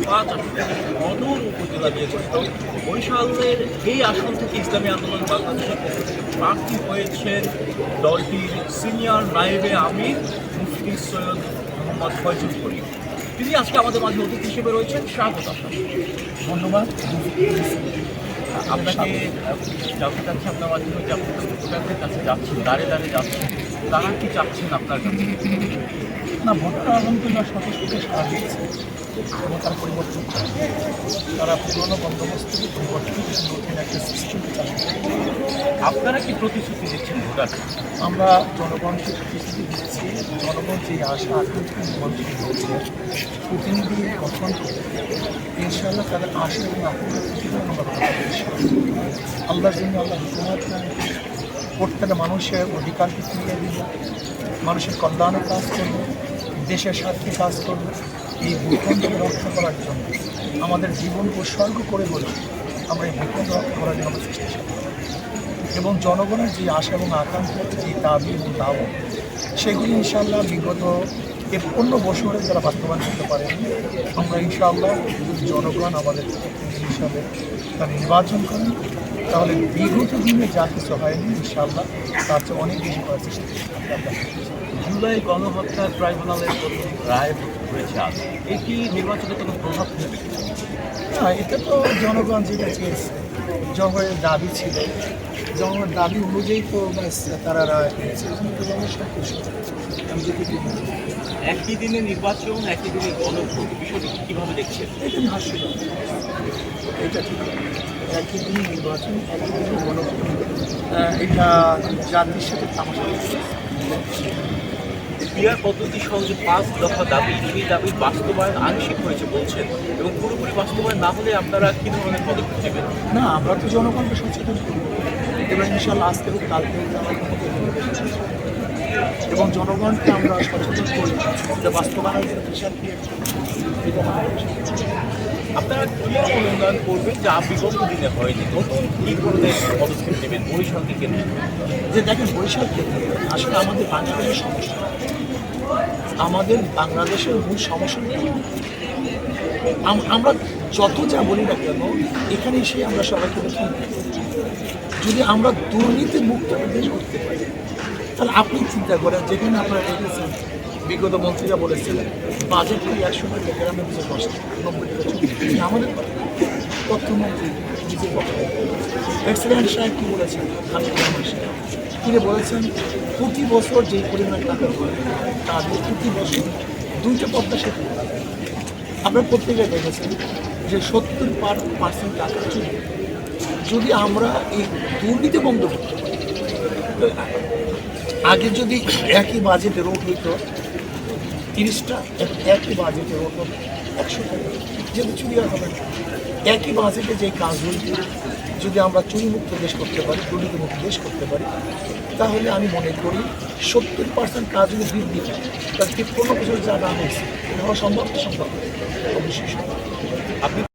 5 আসন থেকে সদর উপজেলা নিয়েছেন। বরিশালের এই আসন থেকে ইসলামী আন্দোলন বাংলাদেশের পক্ষ থেকে প্রার্থী হয়েছেন দলটির সিনিয়র নায়েবে আমির মুফতি সৈয়দ মোহাম্মদ ফয়জুল করিম। তিনি আজকে আমাদের মাঝে অতিথি হিসেবে রয়েছেন। স্বাগত আপনাকে। ধন্যবাদ। আপনাকে জানতে চাচ্ছি আপনার মাধ্যমে যে আপনি ভোটারদের কাছে যাচ্ছেন, দাঁড়িয়ে দাঁড়িয়ে যাচ্ছেন, তারা কি চাচ্ছেন আপনার কাছে? না, ভোটাররা আলহামদুলিল্লাহ স্বতঃস্ফূর্ত সাড়া দিয়েছে এবং তার পরিবর্তন চায়। তারা পুরনো বন্দোবস্ত থেকে পরিবর্তন নতুন একটা সিস্টেমকে চালু করে। আপনারা কি প্রতিশ্রুতি দিচ্ছেন ভোটার? আমরা জনগণকে প্রতিশ্রুতি দিচ্ছি, জনগণ যে আশা আকাঙ্ক্ষা নির্বাচিত হয়েছে প্রতিনিধি গঠন করে ইনশাআল্লাহ তাদের আশা এবং আকাঙ্ক্ষা প্রতিফলন আমরা করতে আল্লাহর জন্য আল্লাহ হুকুমত প্রত্যেকটা মানুষের অধিকারকে ফিরিয়ে দিব, মানুষের কল্যাণে কাজ করব, দেশের স্বার্থে কাজ করব। এই ভূখণ্ডকে রক্ষা করার জন্য আমাদের জীবন উৎসর্গ করে বলে আমরা এই ভূখণ্ড রক্ষা করার জন্য আমরা চেষ্টা করি এবং জনগণের যে আশা এবং আকাঙ্ক্ষা, যে দাবি এবং দাওয়া, সেগুলি ইনশাআল্লাহ বিগত ৫১ বছরে যারা বাস্তবায়ন করতে পারেনি, আমরা ইনশাআল্লাহ যদি জনগণ আমাদের হিসাবে তারা নির্বাচন করেন তাহলে বিগত দিনে যা কিছু হয়নি ইনশাআল্লাহ তার চেয়ে অনেক বেশি করার চেষ্টা করি। জুলাই গণহত্যা ট্রাইব্যুনালের প্রথম রায় হয়েছে আজ, এটি নির্বাচনে কোনো প্রভাব ফেলবে? না, এটা তো জনগণ যেটা চেয়েছে, জনগণের দাবি ছিল, জনগণের দাবি অনুযায়ী তো তারা রায় পেয়েছে। আমি যেটি একই দিনে নির্বাচন, একই দিনে গণভোট, বিষয়টি কীভাবে দেখছেন? এটা হাস্যকর, এটা ঠিক একই দিনে নির্বাচন, একই দিনে গণভোট, এটা জাতির সাথে তামাশা করছে। পিআর পদ্ধতি সহ যে 5 দফা দাবি, সেই দাবির বাস্তবায়ন আংশিক হয়েছে বলছেন, এবং পুরোপুরি বাস্তবায়ন না হলে আপনারা কী ধরনের পদক্ষেপ নেবেন? না, আমরা তো জনগণকে সচেতন করি এবং ইনশাআল্লাহ আজকে হোক কালকে এবং জনগণকে আমরা সচেতন করি যে বাস্তবায়নের প্রেশার ক্রিয়েট এটা আপনারা কী অনুদান করবেন যা বিগত দিনে হয়নি? নতুন কী ধরনের পদক্ষেপ নেবেন বরিশালকে কেন্দ্র করে? যে দেখেন, বরিশাল ক্ষেত্রে আসলে আমাদের বাংলাদেশের সমস্যা, আমাদের বাংলাদেশের মূল সমস্যা আমরা যত যা বলি না কেন এখানে এসে আমরা সবাইকে দেখি, যদি আমরা দুর্নীতি মুক্ত দেশ করতে পারি তাহলে আপনি চিন্তা করেন, যেখানে আপনারা দেখেছেন বিগত মন্ত্রীরা বলেছিলেন বাজেট করে 100 টাকা গ্রামের পিছিয়ে 10 90 টাকা চুক্তি, আমাদের তথ্যমন্ত্রী নিজের বক্তব্য এক্সিলেন্ট সাহেব কী বলেছেন, তিনি বলেছেন প্রতি বছর যেই পরিমাণ টাকা করে তাদের প্রতি বছর 2টা পদ্মা সেতু। আপনার প্রত্যেকে দেখেছেন যে 70% টাকা চুরি। যদি আমরা এই দুর্নীতি বন্ধ করতে পারি, আগে যদি একই বাজেটে রোড হইত 30টা, একই বাজেটে রোড হতো 100 টাকা, যেহেতু চুরি আর হবে না। একই বাজেটে যে কাজ হইত যদি আমরা চুরিমুক্ত দেশ করতে পারি, দুর্নীতিমুক্ত দেশ করতে পারি, তাহলে আমি মনে করি 70% কাজ যদি বৃদ্ধি পায় তাহলে 15 বছর যা দাম হয়েছে এটা হওয়া সম্ভব, অবশ্যই সম্ভব। আপনি